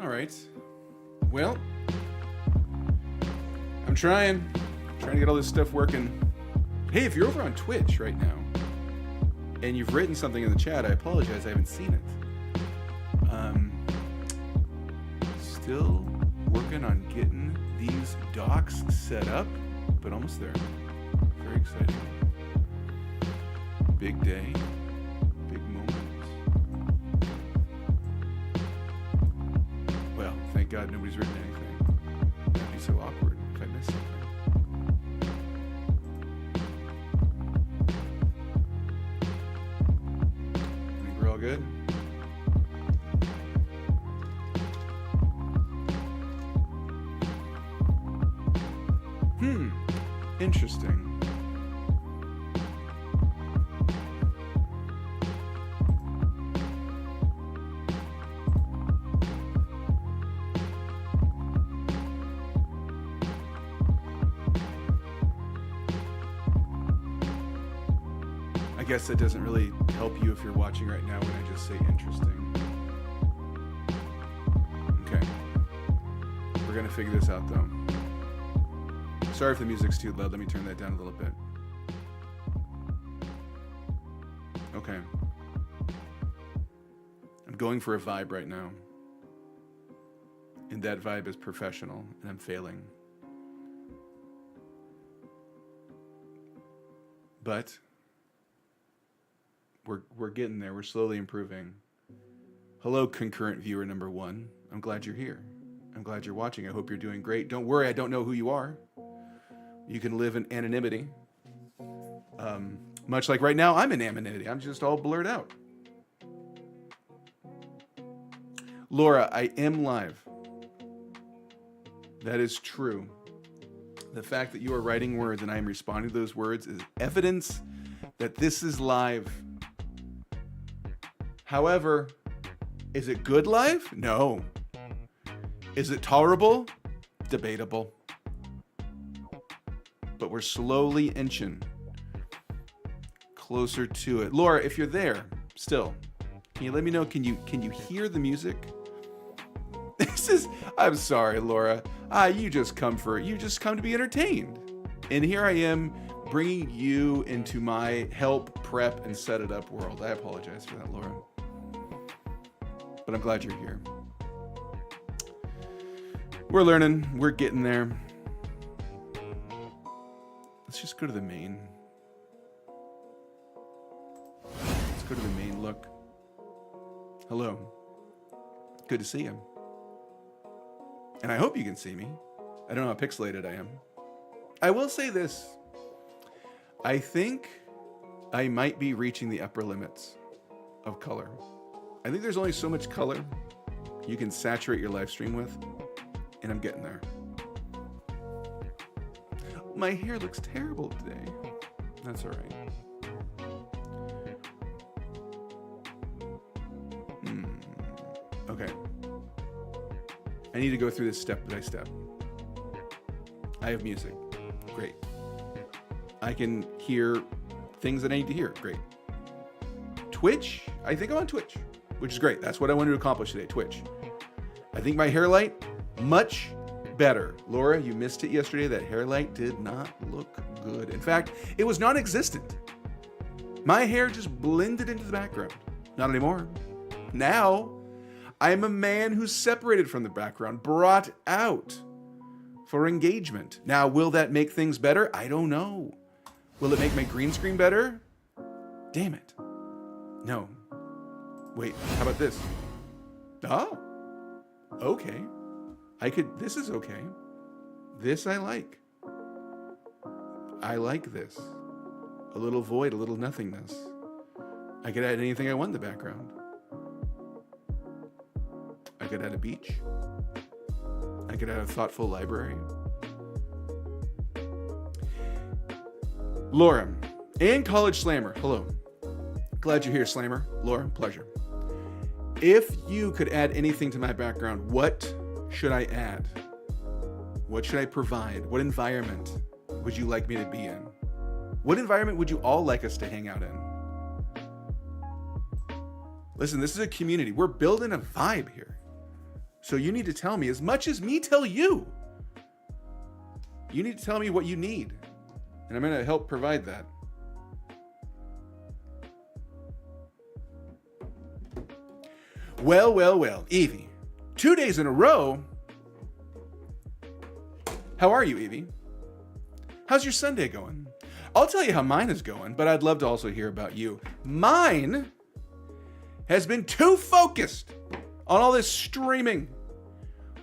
All right. Well, I'm trying to get all this stuff working. Hey, if you're over on Twitch right now and you've written something in the chat, I apologize. I haven't seen it. Still working on getting these docks set up, but almost there. Very exciting. Big day. Big moment. Well, thank God nobody's written anything. That'd be so awkward if I missed something. I think we're all good. Interesting. I guess that doesn't really help you if you're watching right now when I just say interesting. Okay. We're gonna figure this out though. Sorry if the music's too loud. Let me turn that down a little bit. Okay. I'm going for a vibe right now. And that vibe is professional, and I'm failing. But we're getting there. We're slowly improving. Hello, concurrent viewer number 1. I'm glad you're here. I'm glad you're watching. I hope you're doing great. Don't worry, I don't know who you are. You can live in anonymity. Much like right now, I'm in anonymity. I'm just all blurred out. Laura, I am live. That is true. The fact that you are writing words and I am responding to those words is evidence that this is live. However, is it good live? No. Is it tolerable? Debatable. But we're slowly inching closer to it. Laura, if you're there still, can you let me know? Can you hear the music? I'm sorry, Laura. You just come to be entertained. And here I am bringing you into my help, prep, and set it up world. I apologize for that, Laura. But I'm glad you're here. We're learning. We're getting there. Let's just go to the main. Let's go to the main look. Hello. Good to see you. And I hope you can see me. I don't know how pixelated I am. I will say this. I think I might be reaching the upper limits of color. I think there's only so much color you can saturate your live stream with, and I'm getting there. My hair looks terrible today. That's all right. Okay. I need to go through this step by step. I have music. Great. I can hear things that I need to hear. Great. Twitch. I think I'm on Twitch, which is great. That's what I wanted to accomplish today, Twitch. I think my hair light, much better. Laura, you missed it yesterday. That hair light did not look good. In fact, it was non-existent. My hair just blended into the background. Not anymore. Now, I am a man who's separated from the background, brought out for engagement. Now, will that make things better? I don't know. Will it make my green screen better? Damn it. No. Wait, how about this? Oh, okay. This is okay. This I like. I like this. A little void, a little nothingness. I could add anything I want in the background. I could add a beach. I could add a thoughtful library. Laura and College Slammer, hello. Glad you're here, Slammer. Laura, pleasure. If you could add anything to my background, what should I add? What should I provide? What environment would you like me to be in? What environment would you all like us to hang out in? Listen, this is a community. We're building a vibe here. So you need to tell me as much as me tell you. You need to tell me what you need. And I'm going to help provide that. Well, well, well. Evie, 2 days in a row. How are you, Evie? How's your Sunday going? I'll tell you how mine is going, but I'd love to also hear about you. Mine has been too focused on all this streaming.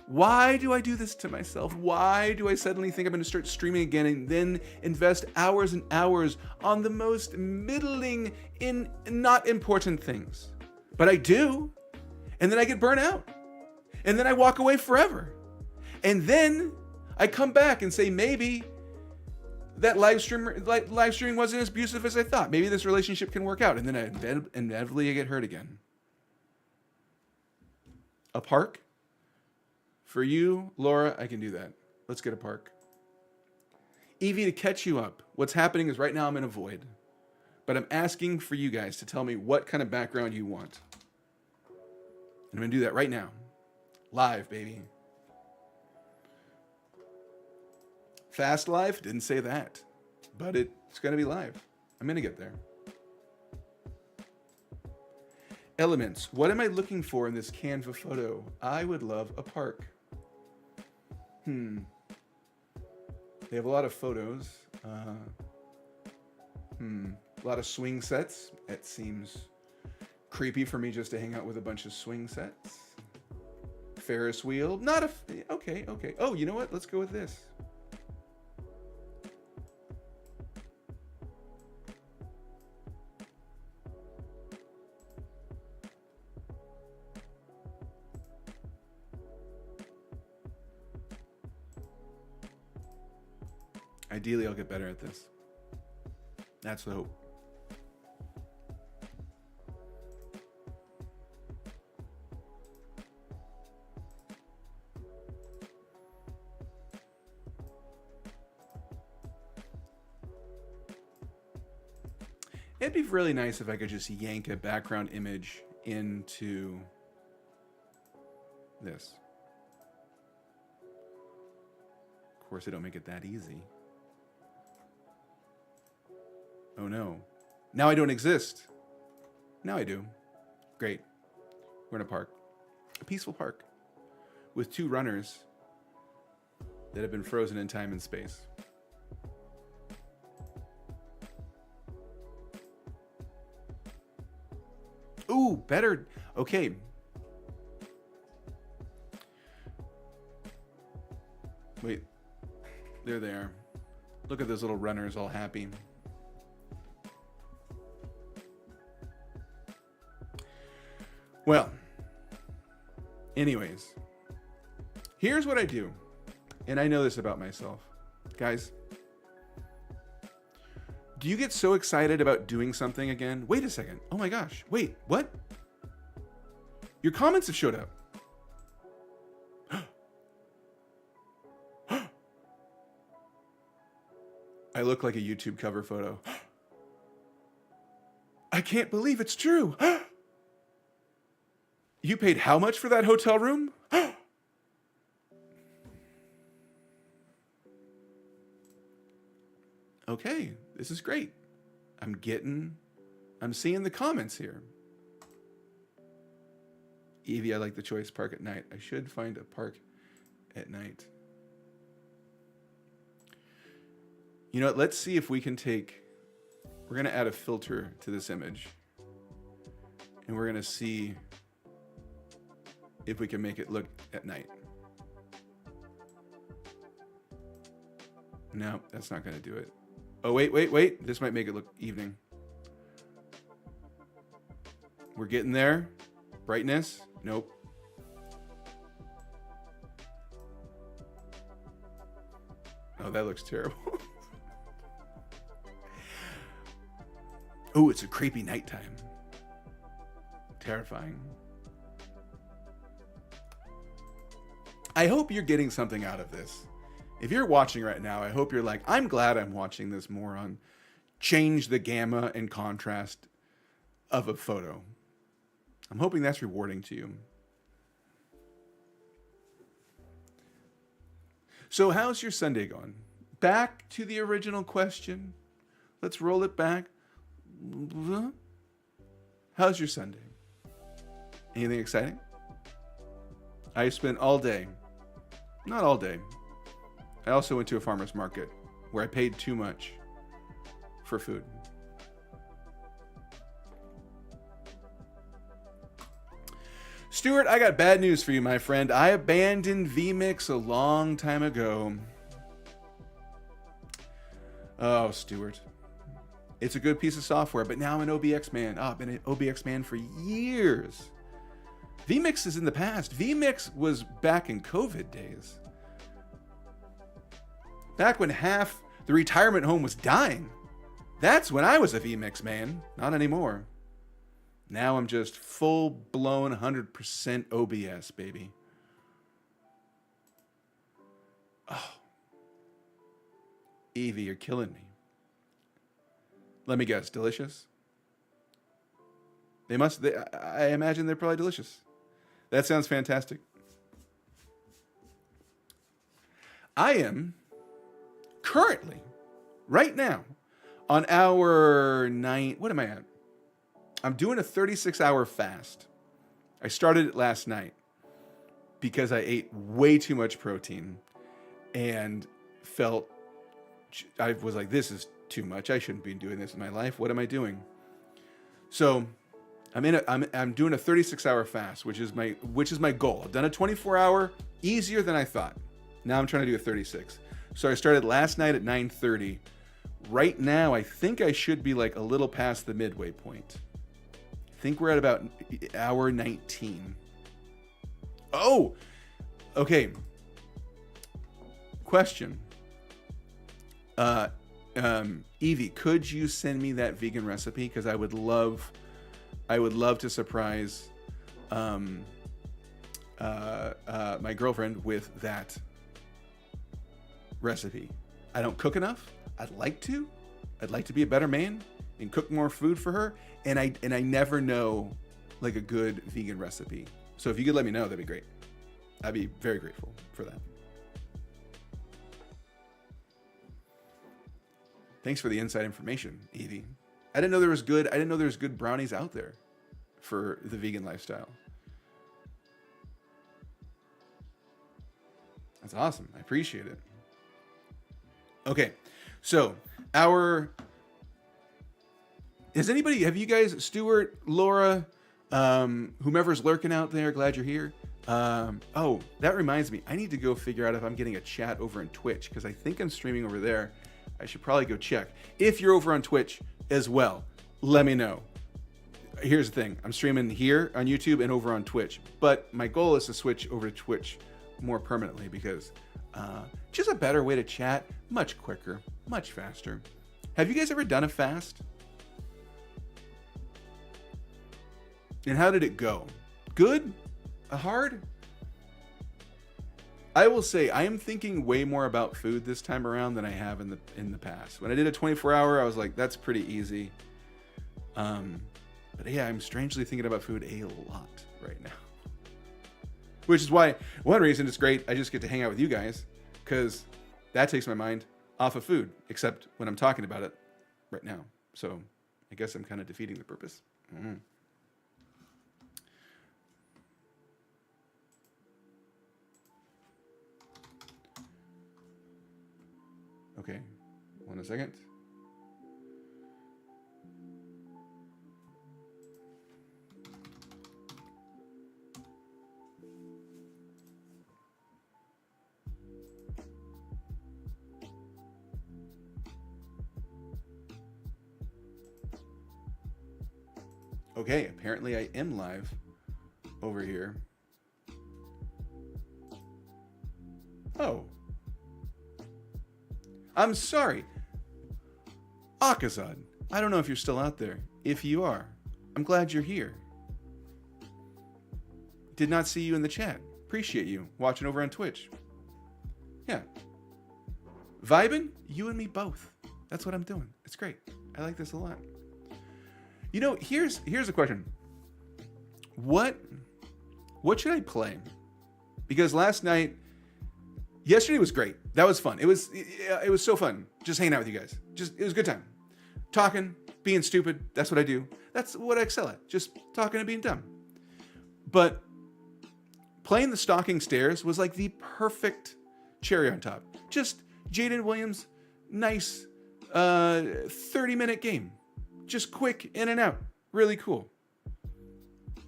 Why do I do this to myself? Why do I suddenly think I'm going to start streaming again and then invest hours and hours on the most middling, not important things? But I do. And then I get burnt out. And then I walk away forever. And then I come back and say, maybe that live streaming wasn't as abusive as I thought. Maybe this relationship can work out. And then inevitably I get hurt again. A park? For you, Laura, I can do that. Let's get a park. Evie, to catch you up, what's happening is right now I'm in a void. But I'm asking for you guys to tell me what kind of background you want. And I'm going to do that right now. Live, baby. Fast live? Didn't say that. But it's going to be live. I'm going to get there. Elements. What am I looking for in this Canva photo? I would love a park. They have a lot of photos. A lot of swing sets. It seems creepy for me just to hang out with a bunch of swing sets. Ferris wheel. Not a... Okay. Oh, you know what? Let's go with this. Ideally, I'll get better at this. That's the hope. It'd be really nice if I could just yank a background image into this. Of course, I don't make it that easy. Oh no. Now I don't exist. Now I do. Great. We're in a park. A peaceful park. With two runners that have been frozen in time and space. Ooh, better. Okay. Wait. There they are. Look at those little runners all happy. Well, anyways, here's what I do. And I know this about myself. Guys, do you get so excited about doing something again? Wait a second. Oh my gosh. Wait, what? Your comments have showed up. I look like a YouTube cover photo. I can't believe it's true. You paid how much for that hotel room? Okay, this is great. I'm seeing the comments here. Evie, I like the choice park at night. I should find a park at night. You know what? Let's see if we can we're going to add a filter to this image. And we're going to see if we can make it look at night. No, that's not going to do it. Oh, wait. This might make it look evening. We're getting there. Brightness? Nope. Oh, that looks terrible. Oh, it's a creepy nighttime. Terrifying. I hope you're getting something out of this. If you're watching right now, I hope you're like, I'm glad I'm watching this moron change the gamma and contrast of a photo. I'm hoping that's rewarding to you. So how's your Sunday going? Back to the original question. Let's roll it back. How's your Sunday? Anything exciting? I spent all day. Not all day. I also went to a farmer's market where I paid too much for food. Stuart, I got bad news for you, my friend. I abandoned vMix a long time ago. Oh, Stuart. It's a good piece of software, but now I'm an OBX man. Oh, I've been an OBX man for years. vMix is in the past. vMix was back in COVID days. Back when half the retirement home was dying. That's when I was a vMix man. Not anymore. Now I'm just full-blown 100% OBS, baby. Oh. Evie, you're killing me. Let me guess, delicious? I imagine they're probably delicious. That sounds fantastic. I am currently, right now, on hour 9, what am I at? I'm doing a 36-hour fast. I started it last night because I ate way too much protein and I was like, this is too much. I shouldn't be doing this in my life. What am I doing? So I'm doing a 36-hour fast, which is my goal. I've done a 24-hour, easier than I thought. Now I'm trying to do a 36. So I started last night at 9:30. Right now, I think I should be like a little past the midway point. I think we're at about hour 19. Oh, okay. Question. Evie, could you send me that vegan recipe? Because I would love to surprise my girlfriend with that recipe. I don't cook enough. I'd like to be a better man and cook more food for her. And I never know like a good vegan recipe. So if you could let me know, that'd be great. I'd be very grateful for that. Thanks for the inside information, Evie. I didn't know there was good brownies out there for the vegan lifestyle. That's awesome. I appreciate it. Okay. So, have you guys, Stuart, Laura, whomever's lurking out there, glad you're here. Oh, that reminds me, I need to go figure out if I'm getting a chat over in Twitch, because I think I'm streaming over there. I should probably go check. If you're over on Twitch as well, let me know. Here's the thing. I'm streaming here on YouTube and over on Twitch. But my goal is to switch over to Twitch more permanently because just a better way to chat, much quicker, much faster. Have you guys ever done a fast? And how did it go? Good? Hard? I will say I am thinking way more about food this time around than I have in the past. When I did a 24-hour, I was like, that's pretty easy. But yeah, I'm strangely thinking about food a lot right now. Which is why, one reason it's great, I just get to hang out with you guys, because that takes my mind off of food, except when I'm talking about it right now. So I guess I'm kind of defeating the purpose. Mm-hmm. Okay, 1 second. Okay, apparently I am live over here. Oh. I'm sorry. Akazad, I don't know if you're still out there. If you are, I'm glad you're here. Did not see you in the chat. Appreciate you watching over on Twitch. Yeah. Vibin', you and me both. That's what I'm doing. It's great. I like this a lot. You know, here's a question. What should I play? Because last night, Yesterday was great. That was fun. It was so fun. Just hanging out with you guys. It was a good time. Talking, being stupid. That's what I do. That's what I excel at. Just talking and being dumb. But playing the Stalking Stairs was like the perfect cherry on top. Just Jaden Williams, nice 30-minute game. Just quick in and out. Really cool.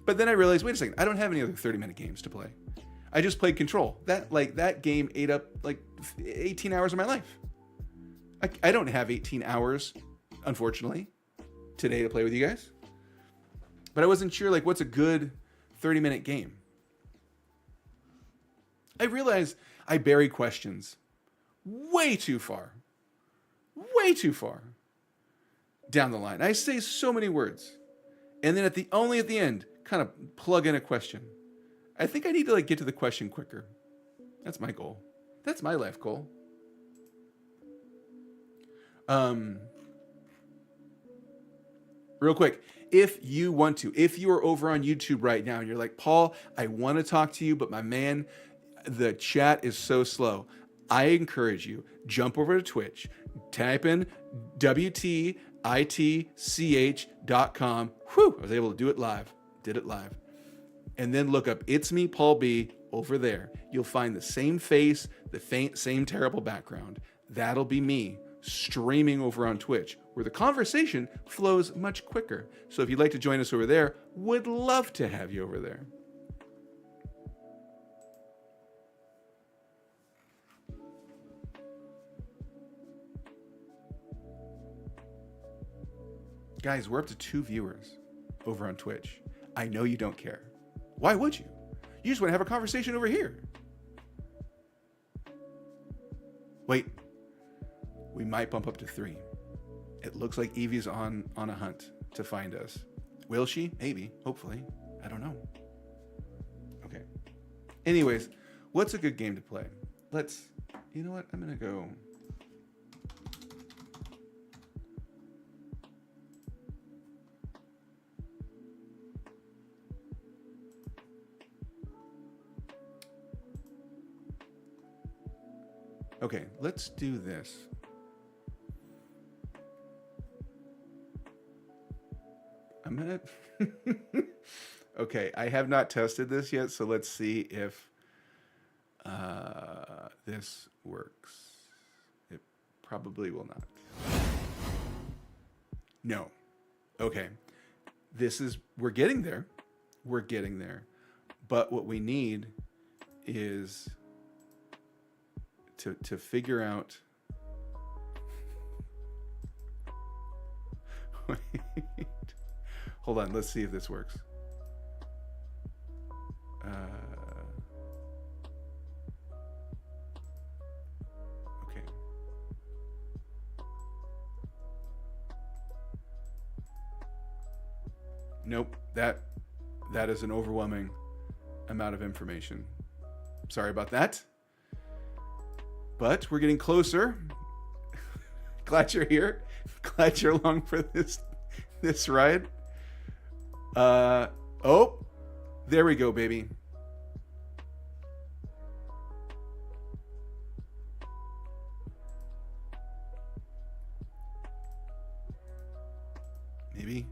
But then I realized, wait a second, I don't have any other 30-minute games to play. I just played Control. That game ate up like 18 hours of my life. I don't have 18 hours, unfortunately, today to play with you guys. But I wasn't sure, like, what's a good 30-minute game? I realized I bury questions way too far down the line. I say so many words. And then at the end, kind of plug in a question. I think I need to like get to the question quicker. That's my goal. That's my life goal. Real quick, if you want to, if you are over on YouTube right now and you're like, Paul, I want to talk to you, but my man, the chat is so slow. I encourage you, jump over to Twitch, type in WTITCH.com. Whew, I was able to do it live. Did it live. And then look up It's Me, Paul B, over there. You'll find the same face, the same terrible background. That'll be me streaming over on Twitch, where the conversation flows much quicker. So if you'd like to join us over there, would love to have you over there. Guys, we're up to 2 viewers over on Twitch. I know you don't care. Why would you? You just want to have a conversation over here. Wait, we might bump up to 3. It looks like Evie's on a hunt to find us. Will she? Maybe. Hopefully. I don't know. Okay. Anyways, what's a good game to play? You know what? I'm going to go. Okay, let's do this. I'm gonna... Okay, I have not tested this yet, so let's see if this works. It probably will not. No. Okay. We're getting there. We're getting there. But what we need is... to figure out. Wait. Hold on, let's see if this works. Okay. Nope, that is an overwhelming amount of information. Sorry about that. But we're getting closer. Glad you're here. Glad you're along for this ride. Oh, there we go, baby. Maybe.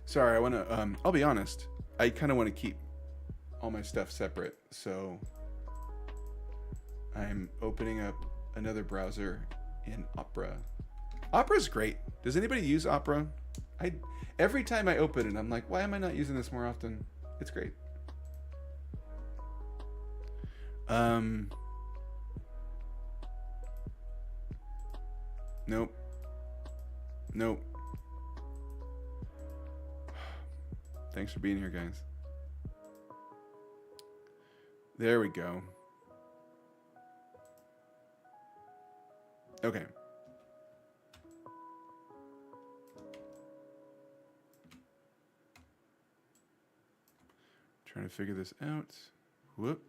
Sorry, I want to, I'll be honest. I kind of want to keep all my stuff separate. So I'm opening up another browser in Opera. Opera's great. Does anybody use Opera? Every time I open it, I'm like, why am I not using this more often? It's great. Nope. Thanks for being here, guys. There we go. Okay. Trying to figure this out. Whoop.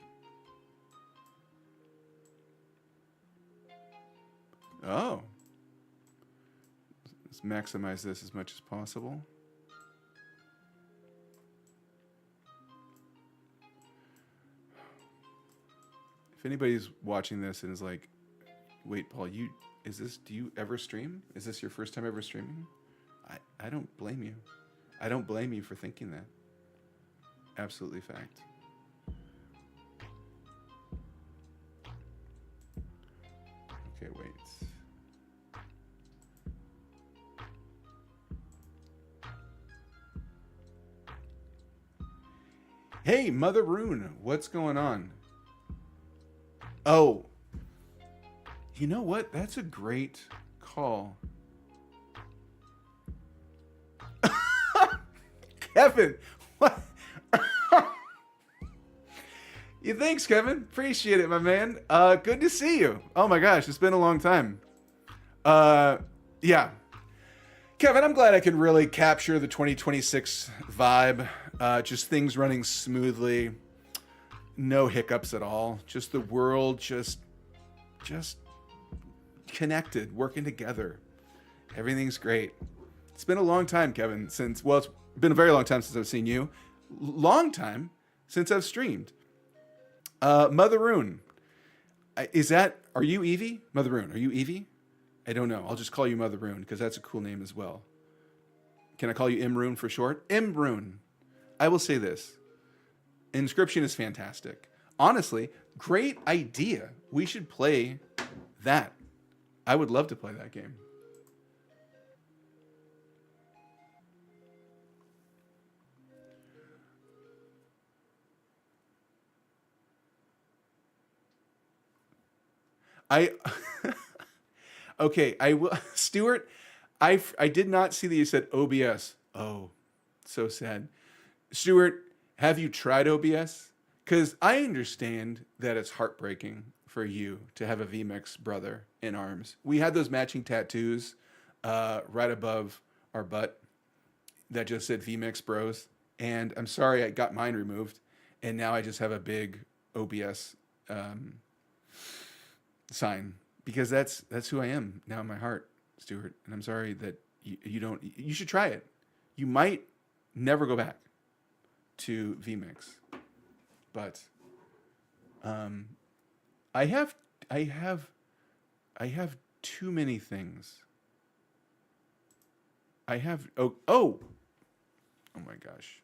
Oh. Let's maximize this as much as possible. If anybody's watching this and is like, wait, Paul, do you ever stream? Is this your first time ever streaming? I don't blame you. I don't blame you for thinking that. Absolutely fact. Okay, wait. Hey, Mother Rune, what's going on? Oh, you know what? That's a great call. Kevin, what? Thanks, Kevin. Appreciate it, my man. Good to see you. Oh my gosh, it's been a long time. Yeah. Kevin, I'm glad I can really capture the 2026 vibe. Just things running smoothly. No hiccups at all. Just the world just connected, working together. Everything's great. It's been a long time, Kevin, it's been a very long time since I've seen you. Long time since I've streamed. Mother Rune. Are you Evie? Mother Rune, are you Evie? I don't know. I'll just call you Mother Rune because that's a cool name as well. Can I call you Imrune for short? Imrune. I will say this. Inscription is fantastic. Honestly, great idea. We should play that. I would love to play that game. Okay, I will. Stuart, I did not see that you said OBS. Oh, so sad. Stuart, have you tried OBS? Because I understand that it's heartbreaking for you to have a VMix brother in arms. We had those matching tattoos right above our butt that just said VMix Bros. And I'm sorry I got mine removed. And now I just have a big OBS sign. Because that's who I am now in my heart, Stuart. And I'm sorry that you don't. You should try it. You might never go back to VMix, but I have too many things. Oh my gosh,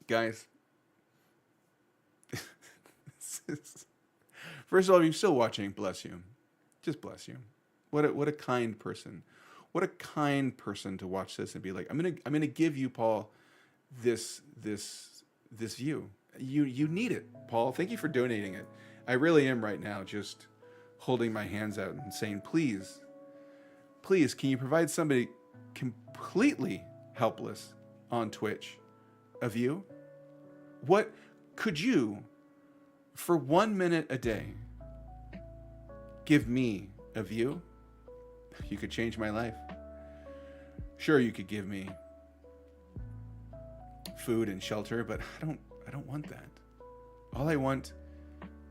guys. First of all, if you're still watching, bless you. Just bless you. What a kind person. What a kind person to watch this and be like, I'm gonna give you, Paul, this view. You need it, Paul. Thank you for donating it. I really am right now just holding my hands out and saying, please, can you provide somebody completely helpless on Twitch a view? What could you, for 1 minute a day, give me a view? You could change my life. Sure, you could give me food and shelter, but I don't want that. All I want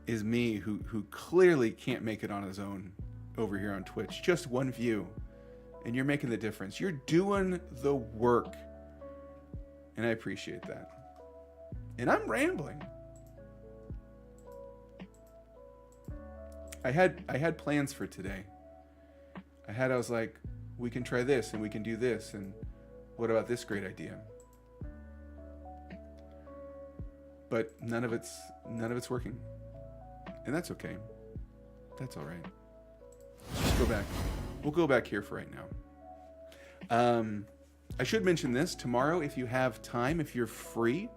is me, who clearly can't make it on his own over here on Twitch. Just one view, and you're making the difference. You're doing the work, and I appreciate that. And I'm rambling. I had plans for today. I was like, we can try this and we can do this, and what about this great idea? But none of it's working. And that's okay. That's all right. Let's go back. We'll go back here for right now. I should mention this. Tomorrow, if you have time, if you're free,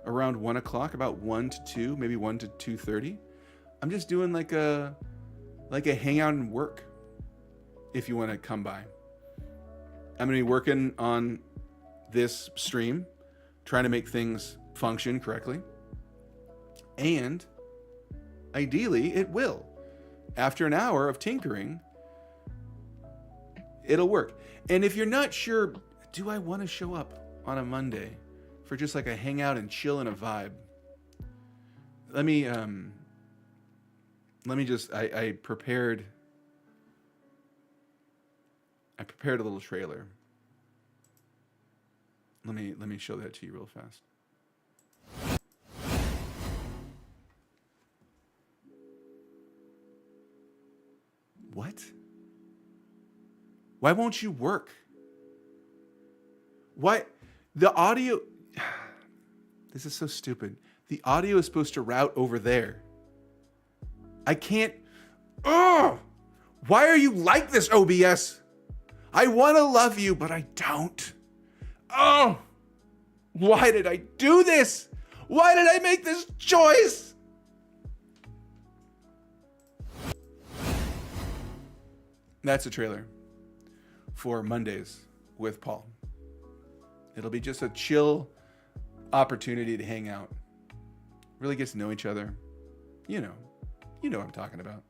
around 1 o'clock, about 1 to 2, maybe 1 to 2:30, I'm just doing like a hangout and work. If you want to come by, I'm going to be working on this stream, trying to make things function correctly. And ideally, it will. After an hour of tinkering, it'll work. And if you're not sure, do I want to show up on a Monday for just like a hangout and chill and a vibe. Let me just, I prepared a little trailer. Let me show that to you real fast. What? Why won't you work? Why? The audio... This is so stupid. The audio is supposed to route over there. I can't... Ugh! Why are you like this, OBS? I want to love you, but I don't. Oh! Why did I do this? Why did I make this choice? That's a trailer for Mondays with Paul. It'll be just a chill opportunity to hang out. Really get to know each other. You know what I'm talking about.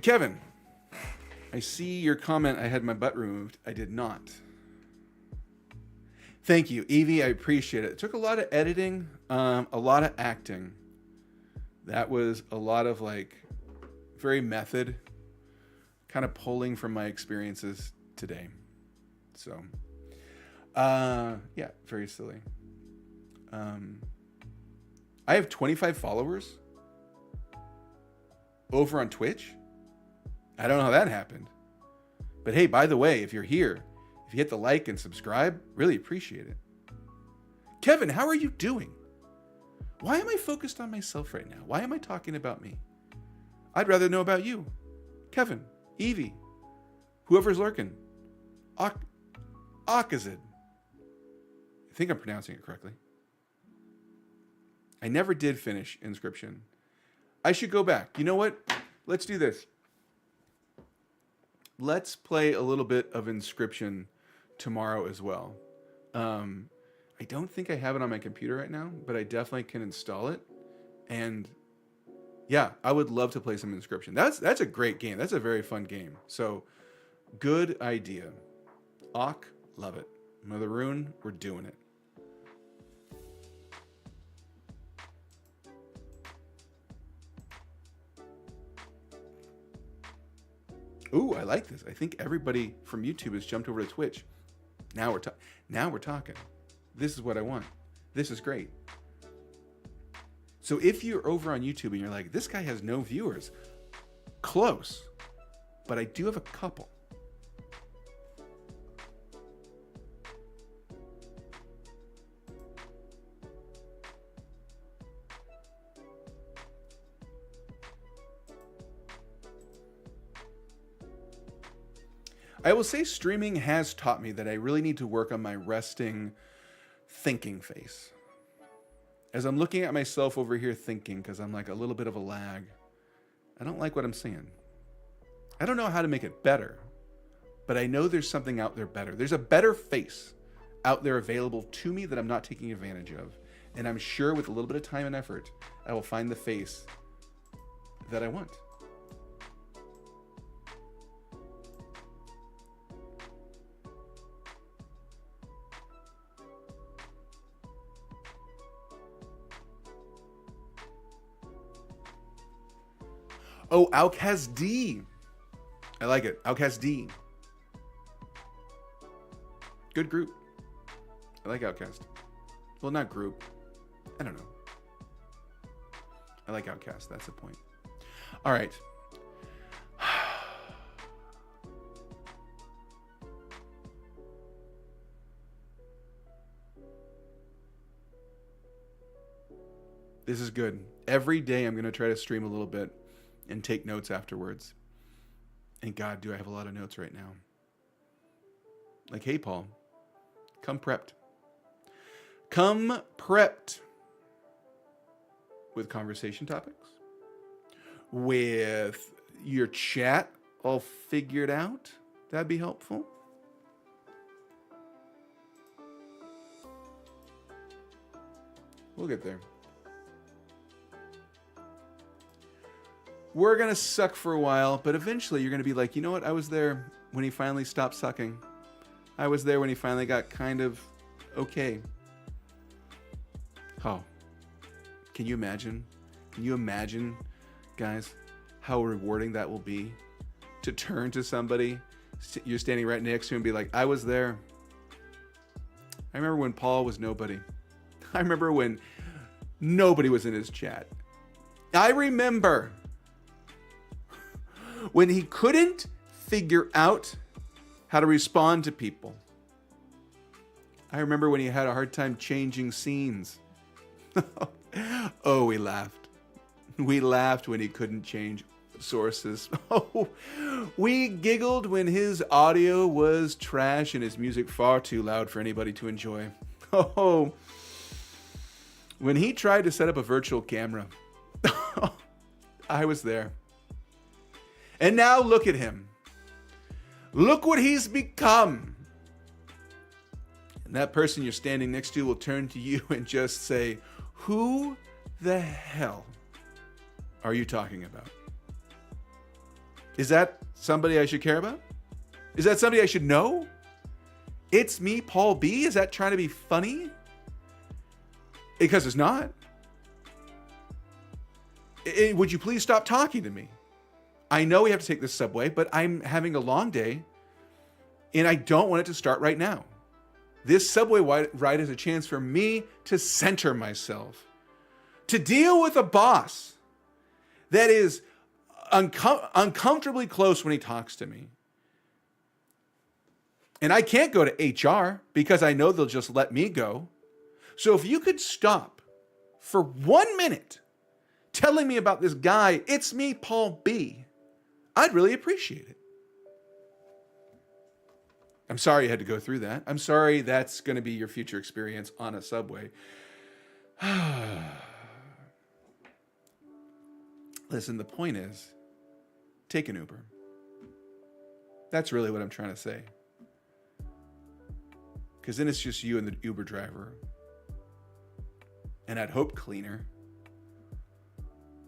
Kevin, I see your comment. I had my butt removed. I did not. Thank you, Evie. I appreciate it. It took a lot of editing, a lot of acting. That was a lot of like very method, kind of pulling from my experiences today. So, yeah, very silly. I have 25 followers over on Twitch. I don't know how that happened. But hey, by the way, if you're here, if you hit the like and subscribe, really appreciate it. Kevin, how are you doing? Why am I focused on myself right now? Why am I talking about me? I'd rather know about you. Kevin, Evie, whoever's lurking. Akazid. I think I'm pronouncing it correctly. I never did finish Inscription. I should go back. You know what? Let's do this. Let's play a little bit of Inscription tomorrow as well. I don't think I have it on my computer right now, but I definitely can install it. And yeah, I would love to play some Inscription. That's a great game. That's a very fun game. So good idea. Ak, love it. Mother Rune, we're doing it. Ooh, I like this. I think everybody from YouTube has jumped over to Twitch. Now we're talking. This is what I want. This is great. So if you're over on YouTube and you're like, this guy has no viewers, close, but I do have a couple. I will say streaming has taught me that I really need to work on my resting thinking face. As I'm looking at myself over here thinking, because I'm like a little bit of a lag, I don't like what I'm saying. I don't know how to make it better, but I know there's something out there better. There's a better face out there available to me that I'm not taking advantage of. And I'm sure with a little bit of time and effort, I will find the face that I want. Oh, Outcast D. I like it. Outcast D. Good group. I like Outcast. Well, not group. I don't know. I like Outcast. That's the point. All right. This is good. Every day I'm going to try to stream a little bit and take notes afterwards. And God, do I have a lot of notes right now. Like, hey, Paul, come prepped. Come prepped with conversation topics, with your chat all figured out. That'd be helpful. We'll get there. We're going to suck for a while, but eventually you're going to be like, you know what? I was there when he finally stopped sucking. I was there when he finally got kind of okay. Oh, can you imagine? Can you imagine, guys, how rewarding that will be to turn to somebody you're standing right next to and be like, I was there. I remember when Paul was nobody. I remember when nobody was in his chat. I remember when he couldn't figure out how to respond to people. I remember when he had a hard time changing scenes. Oh, we laughed. We laughed when he couldn't change sources. Oh, we giggled when his audio was trash and his music far too loud for anybody to enjoy. Oh, when he tried to set up a virtual camera. I was there. And now look at him. Look what he's become. And that person you're standing next to will turn to you and just say, who the hell are you talking about? Is that somebody I should care about? Is that somebody I should know? It's me, Paul B. Is that trying to be funny? Because it's not. Would you please stop talking to me? I know we have to take this subway, but I'm having a long day and I don't want it to start right now. This subway ride is a chance for me to center myself, to deal with a boss that is uncomfortably close when he talks to me. And I can't go to HR because I know they'll just let me go. So if you could stop for 1 minute telling me about this guy, it's me, Paul B., I'd really appreciate it. I'm sorry you had to go through that. I'm sorry that's going to be your future experience on a subway. Listen, the point is, take an Uber. That's really what I'm trying to say. Because then it's just you and the Uber driver. And I'd hope cleaner.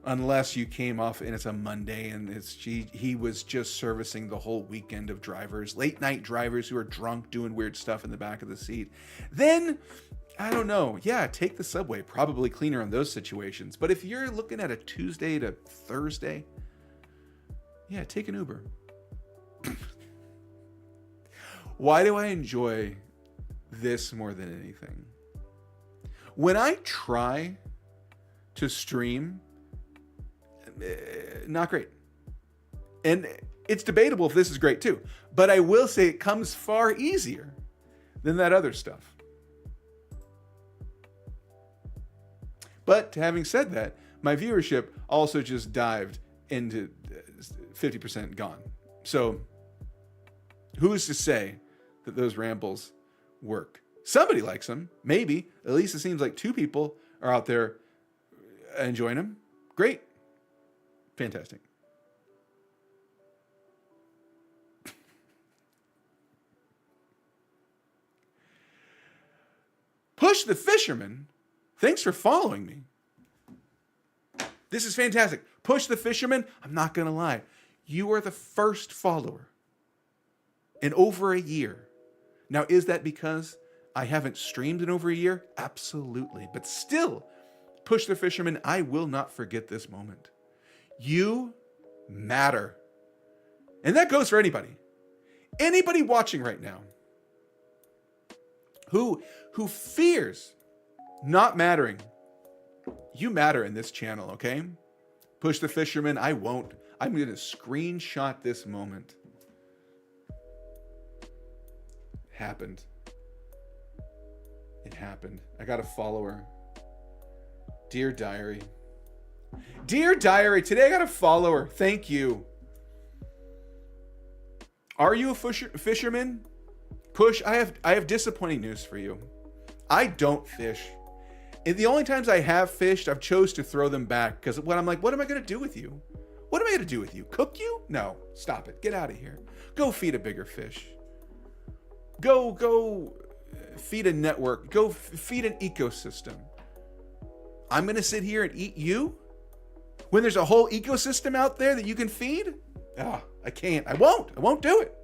Unless you came off and it's a Monday and he was just servicing the whole weekend of drivers, late night drivers who are drunk doing weird stuff in the back of the seat. Then, I don't know. Yeah, take the subway. Probably cleaner in those situations. But if you're looking at a Tuesday to Thursday, yeah, take an Uber. Why do I enjoy this more than anything? When I try to stream, not great. And it's debatable if this is great too. But I will say it comes far easier than that other stuff. But having said that, my viewership also just dived into 50% gone. So who's to say that those rambles work? Somebody likes them, maybe. At least it seems like 2 people are out there enjoying them. Great. Fantastic. Push the Fisherman. Thanks for following me. This is fantastic. Push the Fisherman. I'm not going to lie. You are the first follower in over a year. Now, is that because I haven't streamed in over a year? Absolutely. But still, Push the Fisherman, I will not forget this moment. You matter. And that goes for anybody. Anybody watching right now who fears not mattering. You matter in this channel, okay? Push the Fisherman, I won't. I'm going to screenshot this moment. Happened. It happened. I got a follower. Dear Diary. Dear Diary, today I got a follower. Thank you. Are you a fisherman? Push, I have disappointing news for you. I don't fish. And the only times I have fished, I've chose to throw them back because when I'm like, what am I going to do with you? What am I going to do with you? Cook you? No, stop it. Get out of here. Go feed a bigger fish. Go feed a network. Go feed an ecosystem. I'm going to sit here and eat you when there's a whole ecosystem out there that you can feed? Ah, I can't. I won't do it.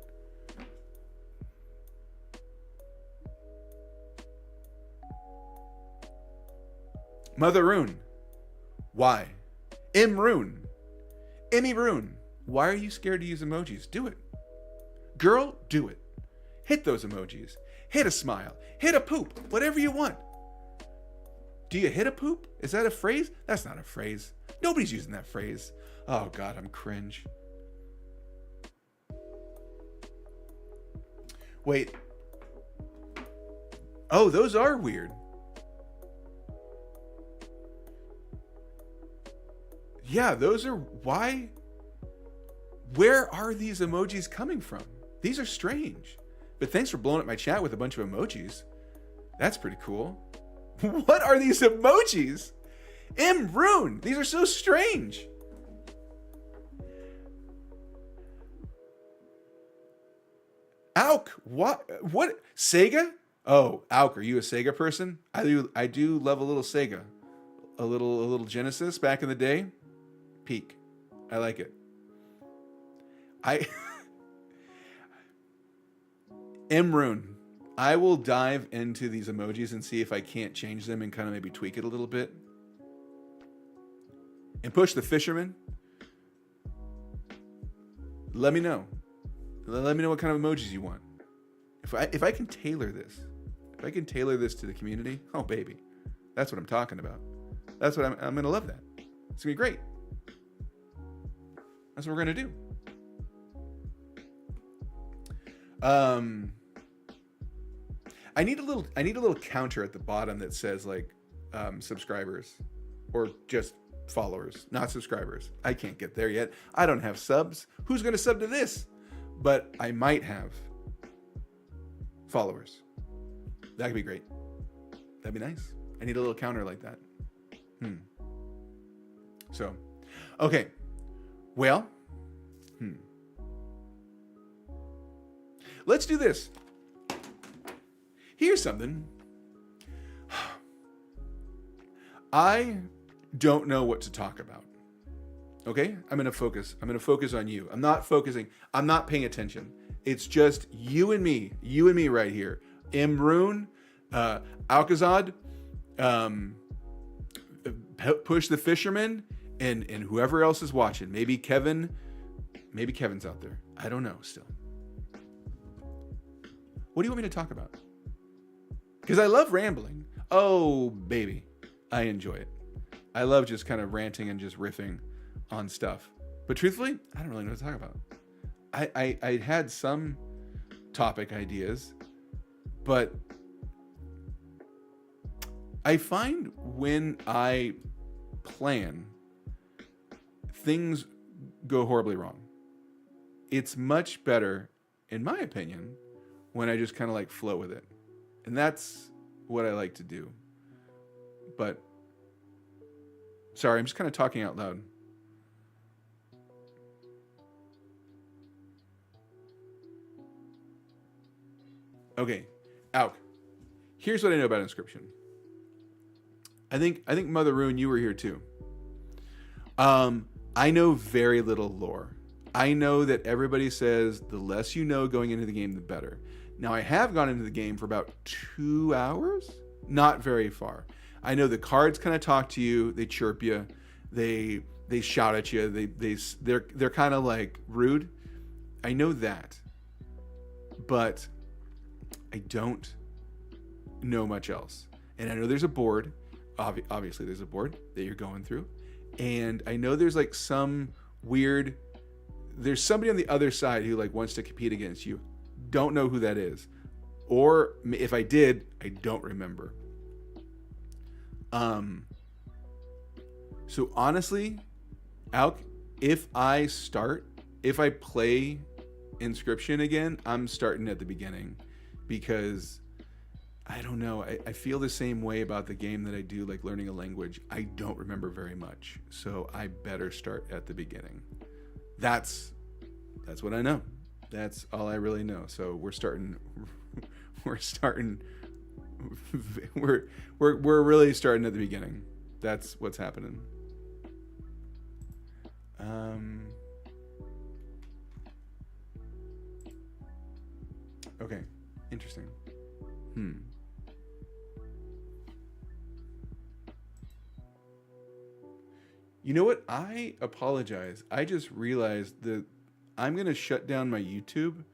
Mother Rune. Why? Rune. Emmy Rune. Why are you scared to use emojis? Do it. Girl, do it. Hit those emojis. Hit a smile. Hit a poop. Whatever you want. Do you hit a poop? Is that a phrase? That's not a phrase. Nobody's using that phrase. Oh God, I'm cringe. Wait. Oh, those are weird. Yeah, those are... Why? Where are these emojis coming from? These are strange. But thanks for blowing up my chat with a bunch of emojis. That's pretty cool. What are these emojis? Rune. These are so strange. Auk. What? Sega? Oh, Auk, are you a Sega person? I do love a little Sega. A little Genesis back in the day. Peak. I like it. Rune. I will dive into these emojis and see if I can't change them and kind of maybe tweak it a little bit. And Push the Fisherman. Let me know. Let me know what kind of emojis you want. If I can tailor this, to the community, oh baby, that's what I'm talking about. That's what I'm gonna love that. It's gonna be great. That's what we're gonna do. I need a little counter at the bottom that says like subscribers or just followers, not subscribers. I can't get there yet. I don't have subs. Who's going to sub to this? But I might have followers. That could be great. That'd be nice. I need a little counter like that. So, okay. Well, let's do this. Here's something. I don't know what to talk about. Okay? I'm going to focus on you. I'm not paying attention. It's just you and me right here. Rune, Alcazad, Push the Fisherman, and whoever else is watching. Maybe Kevin's out there. I don't know still. What do you want me to talk about? Because I love rambling. Oh, baby. I enjoy it. I love just kind of ranting and just riffing on stuff. But truthfully, I don't really know what to talk about. I had some topic ideas, but I find when I plan, things go horribly wrong. It's much better, in my opinion, when I just kind of like flow with it. And that's what I like to do. But, sorry, I'm just kind of talking out loud. Okay, Auk. Here's what I know about Inscription. I think Mother Rune, you were here too. I know very little lore. I know that everybody says the less you know going into the game, the better. Now, I have gone into the game for about 2 hours, not very far. I know the cards kind of talk to you, they chirp you, they shout at you, they're kind of like rude. I know that, but I don't know much else. And I know there's a board. Obviously, there's a board that you're going through, and I know there's like some weird. There's somebody on the other side who like wants to compete against you. Don't know who that is, or if I did, I don't remember. So honestly, Auk, if I play Inscription again, I'm starting at the beginning, because I don't know. I feel the same way about the game that I do like learning a language. I don't remember very much, so I better start at the beginning. That's what I know. That's all I really know. So we're really starting at the beginning. That's what's happening. Okay. Interesting. You know what? I apologize. I just realized that I'm going to shut down my YouTube